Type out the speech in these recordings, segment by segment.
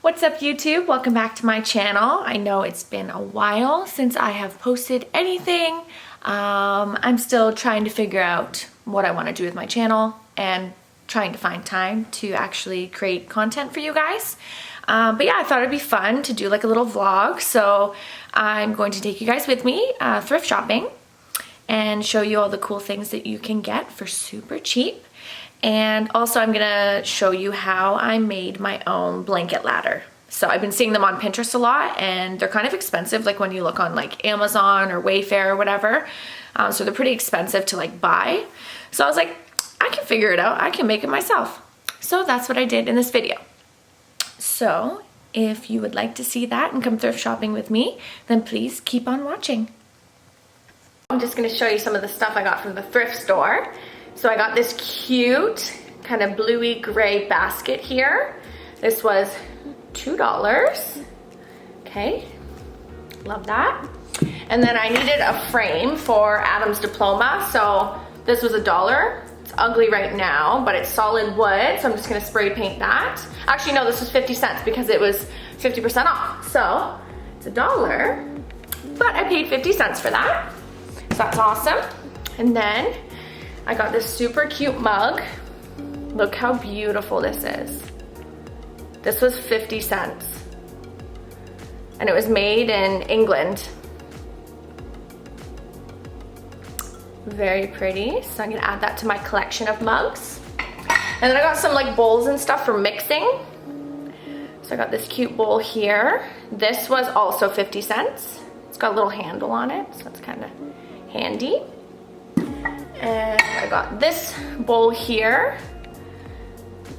What's up YouTube? Welcome back to my channel. I know it's been a while since I have posted anything. I'm still trying to figure out what I want to do with my channel and trying to find time to actually create content for you guys. But yeah, I thought it'd be fun to do like a little vlog. So I'm going to take you guys with me thrift shopping and show you all the cool things that you can get for super cheap. And also I'm gonna show you how I made my own blanket ladder. So I've been seeing them on Pinterest a lot and they're kind of expensive, like when you look on like Amazon or Wayfair or whatever. So they're pretty expensive to like buy. So I was like, I can figure it out, I can make it myself. So that's what I did in this video. So if you would like to see that and come thrift shopping with me, then please keep on watching. I'm just gonna show you some of the stuff I got from the thrift store. So I got this cute kind of bluey gray basket here. This was $2. Okay, love that. And then I needed a frame for Adam's diploma. So this was $1. It's ugly right now, but it's solid wood. So I'm just gonna spray paint that. Actually, no, this was 50 cents because it was 50% off. So it's $1, but I paid 50 cents for that. So that's awesome. And then I got this super cute mug. Look how beautiful this is. This was 50 cents. And it was made in England. Very pretty. So I'm gonna add that to my collection of mugs. And then I got some like bowls and stuff for mixing. So I got this cute bowl here. This was also 50 cents. It's got a little handle on it, so it's kind of handy. And I got this bowl here.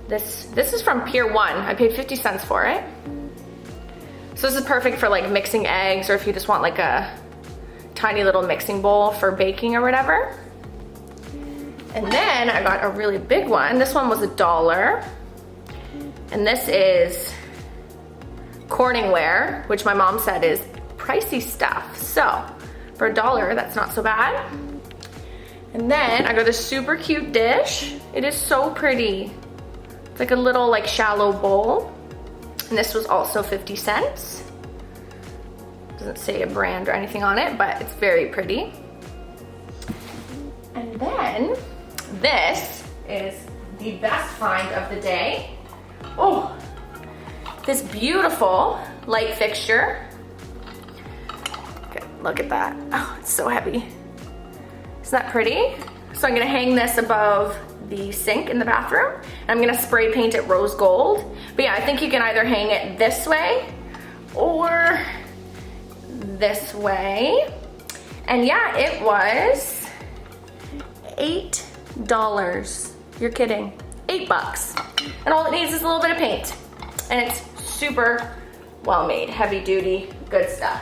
This is from Pier 1. I paid 50 cents for it. So this is perfect for like mixing eggs, or if you just want like a tiny little mixing bowl for baking or whatever. And then I got a really big one. This one was $1. And this is Corningware, which my mom said is pricey stuff. So for $1, that's not so bad. And then I got this super cute dish. It is so pretty. It's like a little like shallow bowl. And this was also 50 cents. Doesn't say a brand or anything on it, but it's very pretty. And then this is the best find of the day. Oh, this beautiful light fixture. Okay, look at that. Oh, it's so heavy. Isn't that pretty? So I'm gonna hang this above the sink in the bathroom. And I'm gonna spray paint it rose gold. But yeah, I think you can either hang it this way or this way. And yeah, it was $8. You're kidding, $8. And all it needs is a little bit of paint. And it's super well made, heavy duty, good stuff.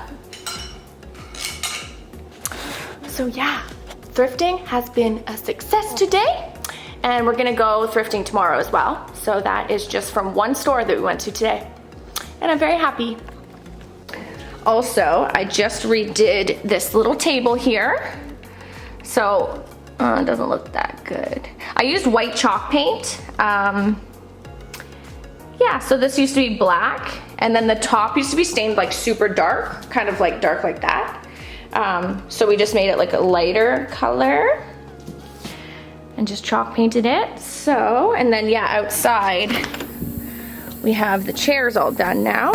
So yeah, thrifting has been a success today, and we're gonna go thrifting tomorrow as well. So that is just from one store that we went to today, and I'm very happy. Also, I just redid this little table here. So it doesn't look that good. I used white chalk paint. Yeah, so this used to be black, and then the top used to be stained like super dark, kind of like dark like that. So we just made it like a lighter color and just chalk painted it. So, and then yeah, outside we have the chairs all done now.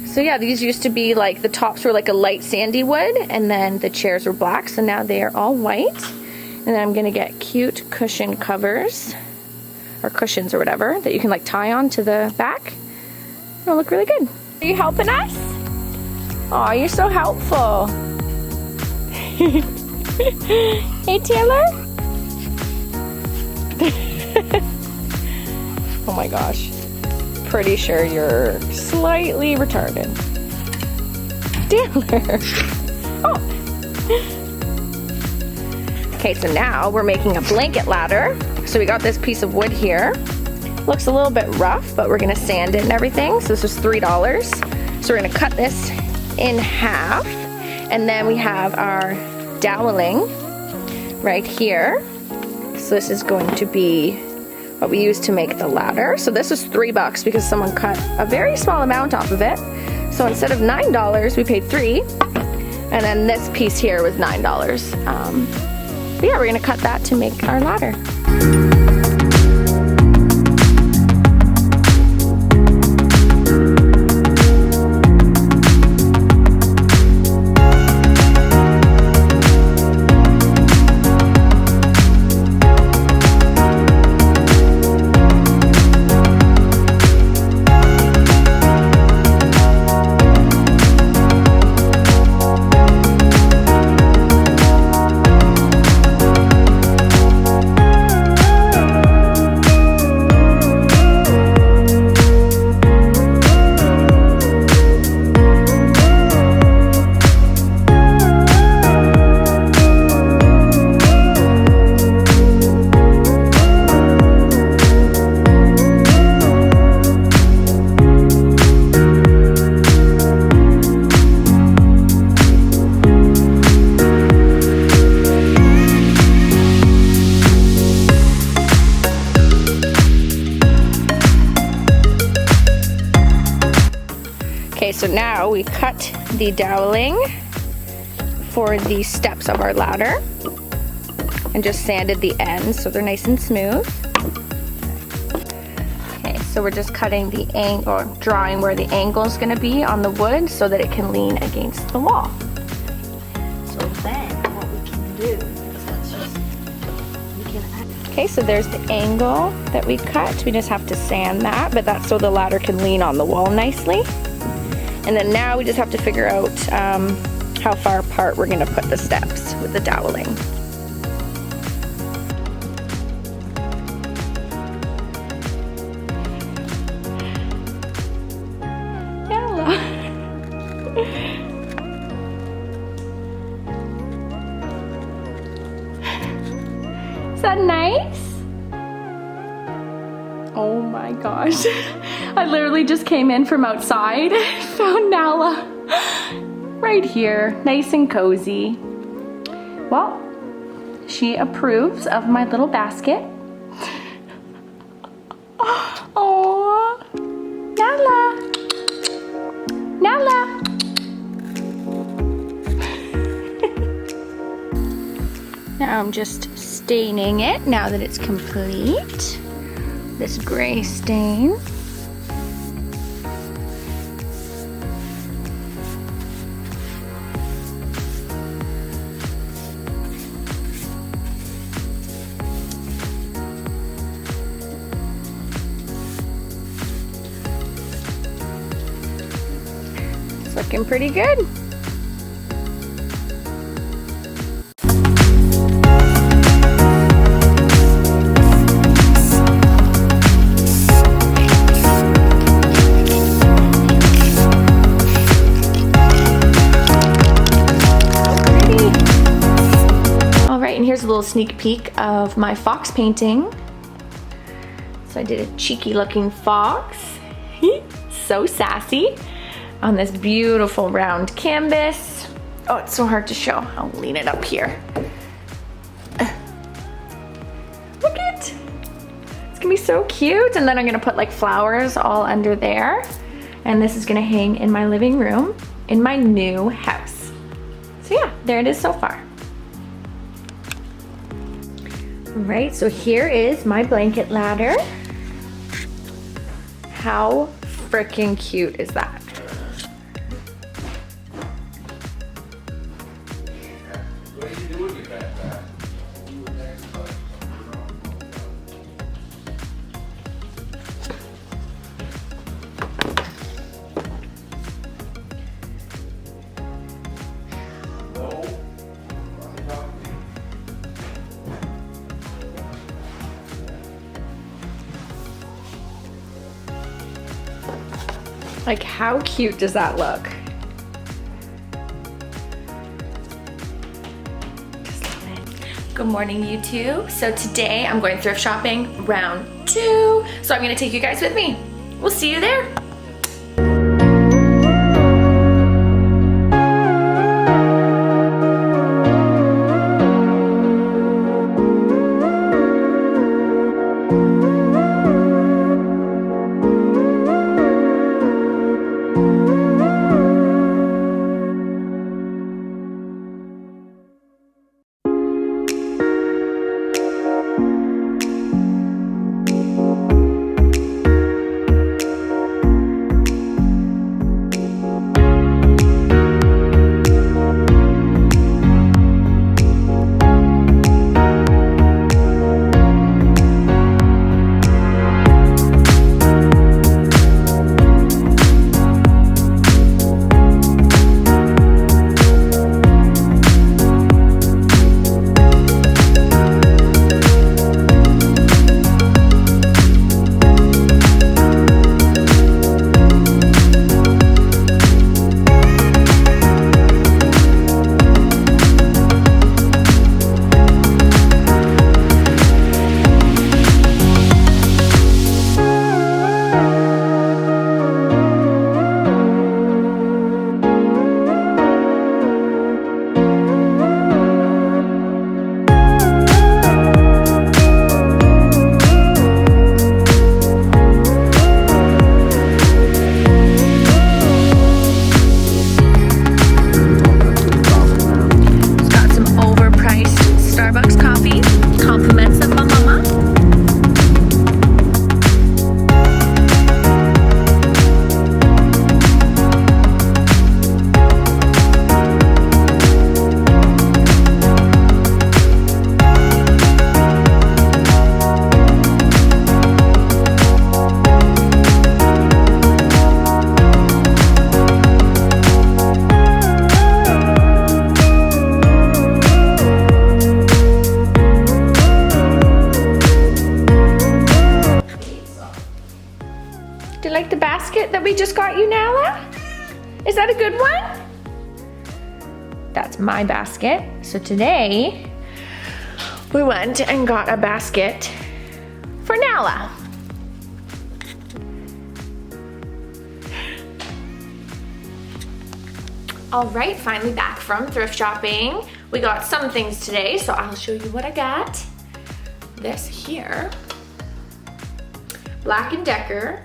So yeah, these used to be like, the tops were like a light sandy wood, and then the chairs were black, so now they are all white. And then I'm gonna get cute cushion covers, or cushions or whatever, that you can like tie on to the back. It'll look really good. Are you helping us? Aw, you're so helpful. Hey, Taylor. Oh my gosh. Pretty sure you're slightly retarded. Taylor. Oh. Okay, so now we're making a blanket ladder. So we got this piece of wood here. Looks a little bit rough, but we're gonna sand it and everything. So this was $3. So we're gonna cut this in half, and then we have our doweling right here. So this is going to be what we use to make the ladder. So this is $3 because someone cut a very small amount off of it. So instead of $9, we paid $3. And then this piece here was $9. But yeah, we're gonna cut that to make our ladder. Okay, so now we cut the doweling for the steps of our ladder and just sanded the ends so they're nice and smooth. Okay, so we're just cutting the angle, or drawing where the angle is going to be on the wood so that it can lean against the wall. So then what we can do is Okay, so there's the angle that we cut. We just have to sand that, but that's so the ladder can lean on the wall nicely. And then now we just have to figure out how far apart we're gonna put the steps with the doweling. Hello. Is that nice? Oh my gosh. I literally just came in from outside, found Nala right here, nice and cozy. Well, she approves of my little basket. Oh, Nala, Nala. Now I'm just staining it now that it's complete. This gray stain. It's looking pretty good. Here's a little sneak peek of my fox painting. So I did a cheeky looking fox, so sassy, on this beautiful round canvas. Oh, it's so hard to show. I'll lean it up here. Look it! It's gonna be so cute. And then I'm gonna put like flowers all under there. And this is gonna hang in my living room in my new house. So yeah, there it is so far. Right, so here is my blanket ladder. How freaking cute is that? What are you doing with that? Like, how cute does that look? Just love it. Good morning, YouTube. So today I'm going thrift shopping round 2. So I'm gonna take you guys with me. We'll see you there. Do you like the basket that we just got you, Nala? Is that a good one? That's my basket. So today, we went and got a basket for Nala. All right, finally back from thrift shopping. We got some things today, so I'll show you what I got. This here, Black & Decker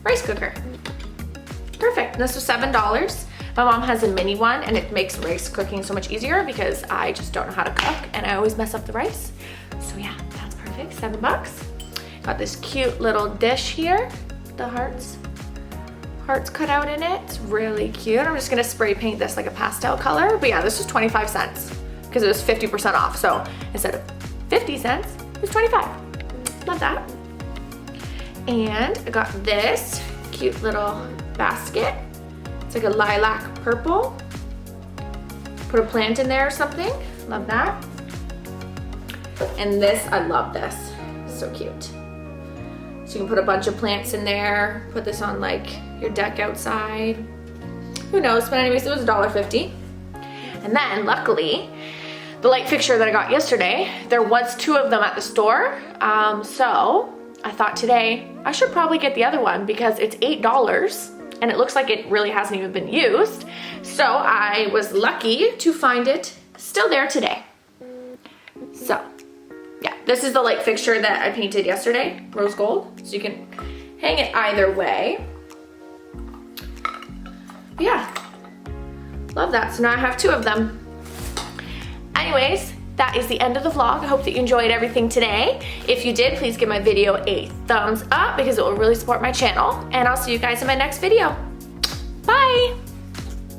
rice cooker. Perfect, this was $7. My mom has a mini one and it makes rice cooking so much easier because I just don't know how to cook and I always mess up the rice. So yeah, that's perfect, $7. Got this cute little dish here, the hearts cut out in it. It's really cute. I'm just gonna spray paint this like a pastel color. But yeah, this was 25 cents because it was 50% off. So instead of 50 cents, it was 25. Love that. And I got this cute little basket. It's like a lilac purple. Put a plant in there or something. Love that. And this, I love this. So cute. So you can put a bunch of plants in there. Put this on like your deck outside. Who knows? But anyways, it was $1.50. And then luckily, the light fixture that I got yesterday, there was 2 of them at the store. So I thought today I should probably get the other one because it's $8 and it looks like it really hasn't even been used. So I was lucky to find it still there today. So yeah, this is the light fixture that I painted yesterday, rose gold. So you can hang it either way. Yeah, love that. So now I have 2 of them. Anyways, that is the end of the vlog. I hope that you enjoyed everything today. If you did, please give my video a thumbs up because it will really support my channel. And I'll see you guys in my next video.